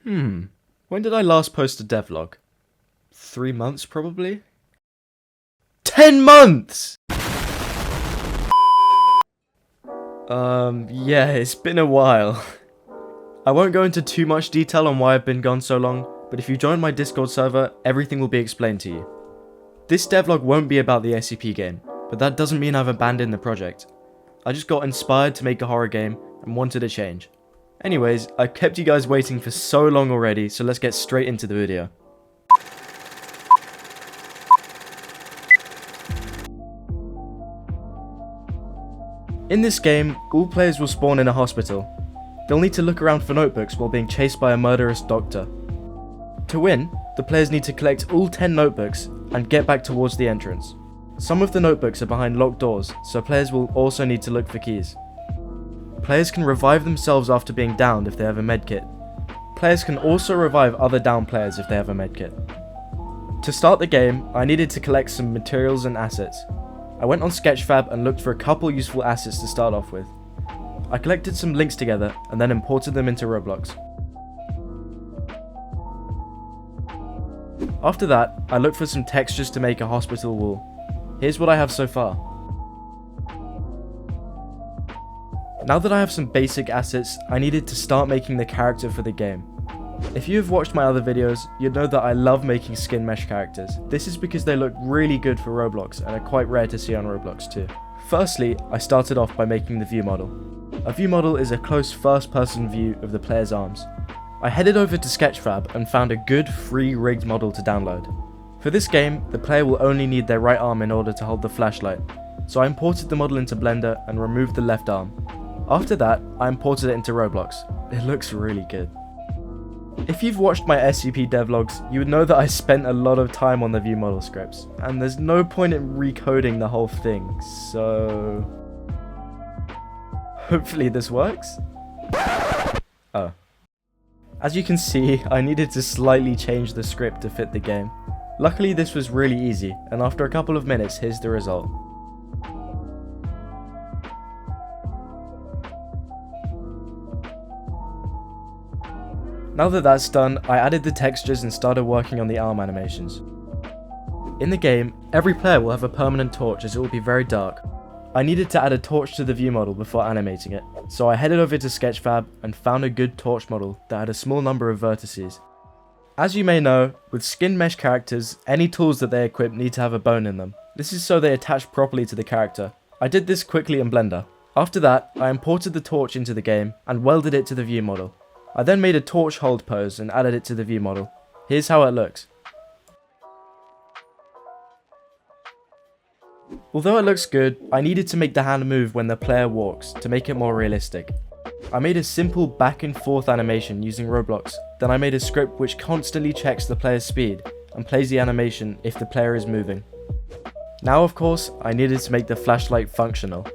When did I last post a devlog? 3 months probably? 10 months! Yeah, it's been a while. I won't go into too much detail on why I've been gone so long, but if you join my Discord server, everything will be explained to you. This devlog won't be about the SCP game, but that doesn't mean I've abandoned the project. I just got inspired to make a horror game and wanted a change. Anyways, I've kept you guys waiting for so long already, so let's get straight into the video. In this game, all players will spawn in a hospital. They'll need to look around for notebooks while being chased by a murderous doctor. To win, the players need to collect all 10 notebooks and get back towards the entrance. Some of the notebooks are behind locked doors, so players will also need to look for keys. Players can revive themselves after being downed if they have a medkit. Players can also revive other downed players if they have a medkit. To start the game, I needed to collect some materials and assets. I went on Sketchfab and looked for a couple useful assets to start off with. I collected some links together and then imported them into Roblox. After that, I looked for some textures to make a hospital wall. Here's what I have so far. Now that I have some basic assets, I needed to start making the character for the game. If you have watched my other videos, you'd know that I love making skin mesh characters. This is because they look really good for Roblox and are quite rare to see on Roblox too. Firstly, I started off by making the view model. A view model is a close first-person view of the player's arms. I headed over to Sketchfab and found a good free rigged model to download. For this game, the player will only need their right arm in order to hold the flashlight, so I imported the model into Blender and removed the left arm. After that, I imported it into Roblox. It looks really good. If you've watched my SCP devlogs, you would know that I spent a lot of time on the view model scripts, and there's no point in recoding the whole thing, so... hopefully this works? Oh. As you can see, I needed to slightly change the script to fit the game. Luckily this was really easy, and after a couple of minutes, here's the result. Now that that's done, I added the textures and started working on the arm animations. In the game, every player will have a permanent torch as it will be very dark. I needed to add a torch to the view model before animating it, so I headed over to Sketchfab and found a good torch model that had a small number of vertices. As you may know, with skin mesh characters, any tools that they equip need to have a bone in them. This is so they attach properly to the character. I did this quickly in Blender. After that, I imported the torch into the game and welded it to the view model. I then made a torch hold pose and added it to the view model. Here's how it looks. Although it looks good, I needed to make the hand move when the player walks to make it more realistic. I made a simple back and forth animation using Roblox, then I made a script which constantly checks the player's speed and plays the animation if the player is moving. Now of course, I needed to make the flashlight functional.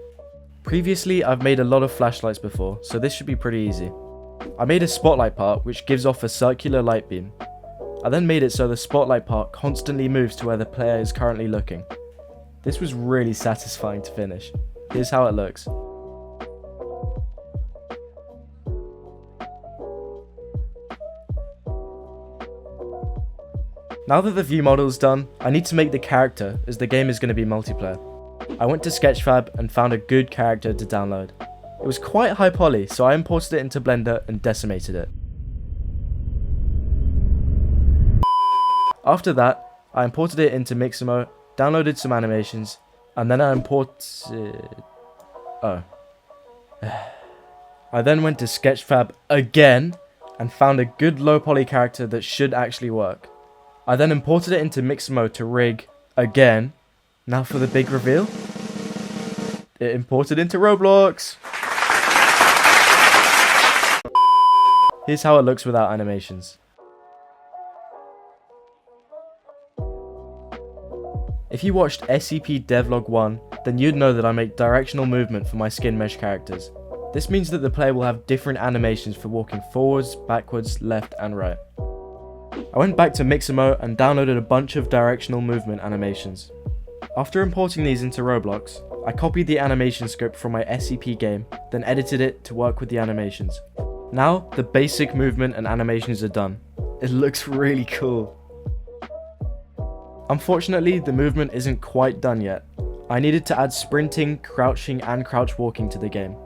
Previously I've made a lot of flashlights before, so this should be pretty easy. I made a spotlight part which gives off a circular light beam. I then made it so the spotlight part constantly moves to where the player is currently looking. This was really satisfying to finish. Here's how it looks. Now that the view model is done, I need to make the character as the game is going to be multiplayer. I went to Sketchfab and found a good character to download. It was quite high poly, so I imported it into Blender and decimated it. After that, I imported it into Mixamo, downloaded some animations, and then I I then went to Sketchfab again and found a good low poly character that should actually work. I then imported it into Mixamo to rig again. Now for the big reveal. It imported into Roblox. Here's how it looks without animations. If you watched SCP Devlog 1, then you'd know that I make directional movement for my skin mesh characters. This means that the player will have different animations for walking forwards, backwards, left and right. I went back to Mixamo and downloaded a bunch of directional movement animations. After importing these into Roblox, I copied the animation script from my SCP game, then edited it to work with the animations. Now, the basic movement and animations are done. It looks really cool. Unfortunately, the movement isn't quite done yet. I needed to add sprinting, crouching, and crouch walking to the game.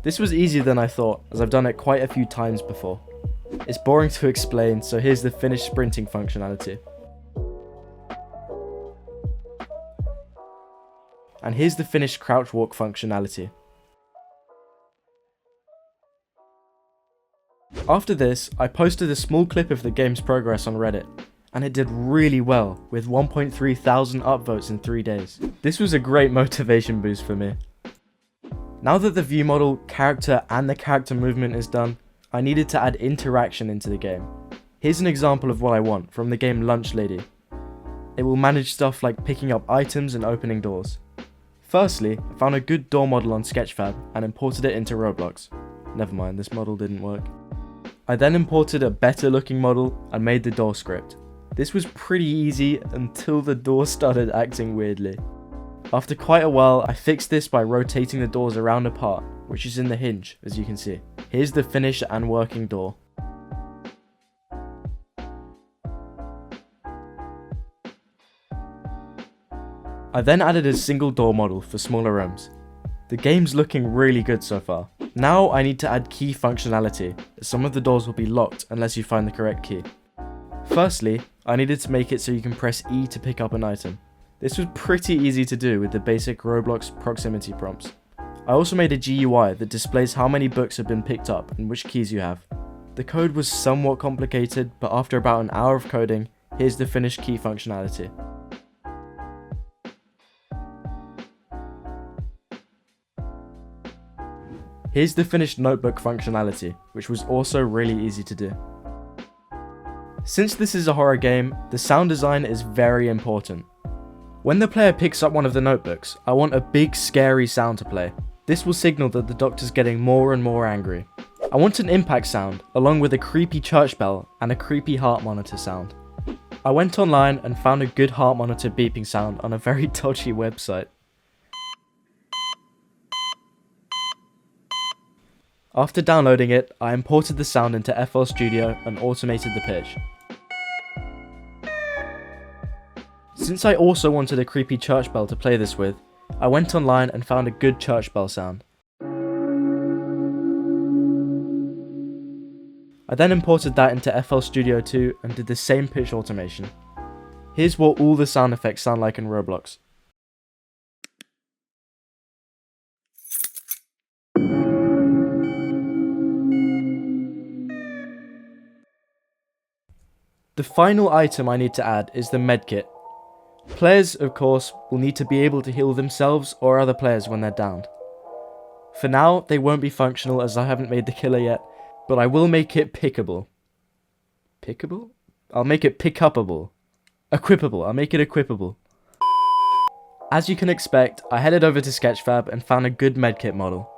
This was easier than I thought, as I've done it quite a few times before. It's boring to explain, so here's the finished sprinting functionality. And here's the finished crouch walk functionality. After this, I posted a small clip of the game's progress on Reddit, and it did really well, with 1.3 thousand upvotes in 3 days. This was a great motivation boost for me. Now that the view model, character, and the character movement is done, I needed to add interaction into the game. Here's an example of what I want from the game Lunch Lady. It will manage stuff like picking up items and opening doors. Firstly, I found a good door model on Sketchfab and imported it into Roblox. Never mind, this model didn't work. I then imported a better looking model and made the door script. This was pretty easy until the door started acting weirdly. After quite a while, I fixed this by rotating the doors around apart, which is in the hinge, as you can see. Here's the finished and working door. I then added a single door model for smaller rooms. The game's looking really good so far. Now I need to add key functionality, as some of the doors will be locked unless you find the correct key. Firstly, I needed to make it so you can press E to pick up an item. This was pretty easy to do with the basic Roblox proximity prompts. I also made a GUI that displays how many books have been picked up and which keys you have. The code was somewhat complicated, but after about an hour of coding, here's the finished key functionality. Here's the finished notebook functionality, which was also really easy to do. Since this is a horror game, the sound design is very important. When the player picks up one of the notebooks, I want a big scary sound to play. This will signal that the doctor's getting more and more angry. I want an impact sound, along with a creepy church bell and a creepy heart monitor sound. I went online and found a good heart monitor beeping sound on a very dodgy website. After downloading it, I imported the sound into FL Studio and automated the pitch. Since I also wanted a creepy church bell to play this with, I went online and found a good church bell sound. I then imported that into FL Studio 2 and did the same pitch automation. Here's what all the sound effects sound like in Roblox. The final item I need to add is the Medkit. Players, of course, will need to be able to heal themselves or other players when they're downed. For now, they won't be functional as I haven't made the killer yet, but I will make it pickable. Pickable? I'll make it pick-upable. Equipable, I'll make it equipable. As you can expect, I headed over to Sketchfab and found a good Medkit model.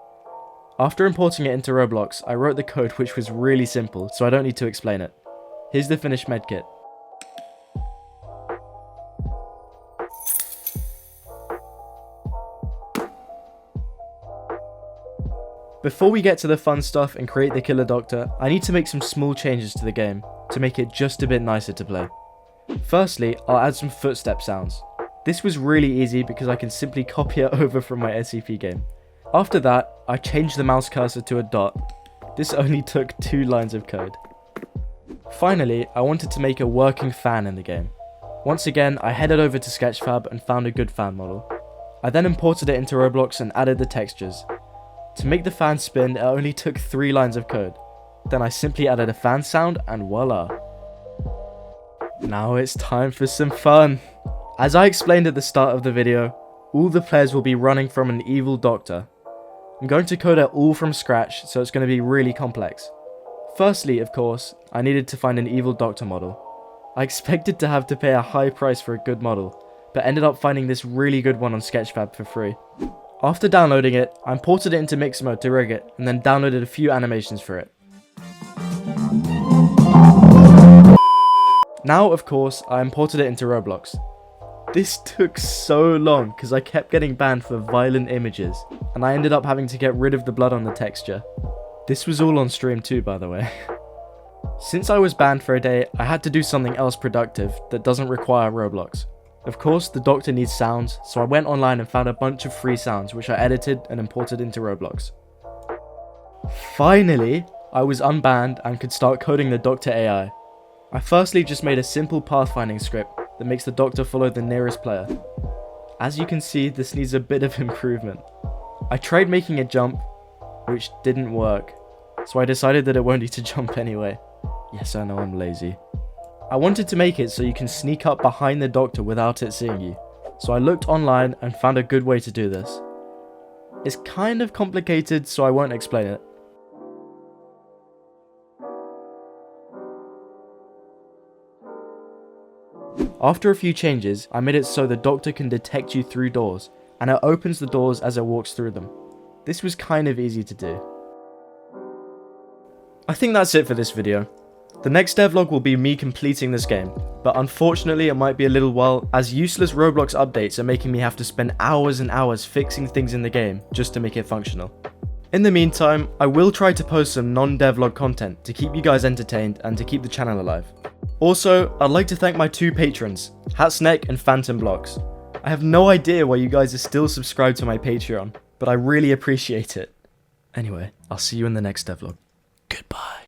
After importing it into Roblox, I wrote the code, which was really simple, so I don't need to explain it. Here's the finished Medkit. Before we get to the fun stuff and create the killer doctor, I need to make some small changes to the game to make it just a bit nicer to play. Firstly, I'll add some footstep sounds. This was really easy because I can simply copy it over from my SCP game. After that, I changed the mouse cursor to a dot. This only took 2 lines of code. Finally, I wanted to make a working fan in the game. Once again, I headed over to Sketchfab and found a good fan model. I then imported it into Roblox and added the textures. To make the fan spin, it only took 3 lines of code. Then I simply added a fan sound and voila. Now it's time for some fun. As I explained at the start of the video, all the players will be running from an evil doctor. I'm going to code it all from scratch, so it's going to be really complex. Firstly, of course, I needed to find an evil doctor model. I expected to have to pay a high price for a good model, but ended up finding this really good one on Sketchfab for free. After downloading it, I imported it into mix mode to rig it, and then downloaded a few animations for it. Now, of course, I imported it into Roblox. This took so long because I kept getting banned for violent images, and I ended up having to get rid of the blood on the texture. This was all on stream too, by the way. Since I was banned for a day, I had to do something else productive that doesn't require Roblox. Of course, the doctor needs sounds, so I went online and found a bunch of free sounds which I edited and imported into Roblox. Finally, I was unbanned and could start coding the Doctor AI. I firstly just made a simple pathfinding script that makes the Doctor follow the nearest player. As you can see, this needs a bit of improvement. I tried making a jump, which didn't work, so I decided that it won't need to jump anyway. Yes, I know I'm lazy. I wanted to make it so you can sneak up behind the Doctor without it seeing you, so I looked online and found a good way to do this. It's kind of complicated, so I won't explain it. After a few changes, I made it so the Doctor can detect you through doors, and it opens the doors as it walks through them. This was kind of easy to do. I think that's it for this video. The next devlog will be me completing this game, but unfortunately it might be a little while as useless Roblox updates are making me have to spend hours and hours fixing things in the game just to make it functional. In the meantime, I will try to post some non-devlog content to keep you guys entertained and to keep the channel alive. Also, I'd like to thank my 2 patrons, Hatsneck and Phantom Blocks. I have no idea why you guys are still subscribed to my Patreon, but I really appreciate it. Anyway, I'll see you in the next devlog. Goodbye.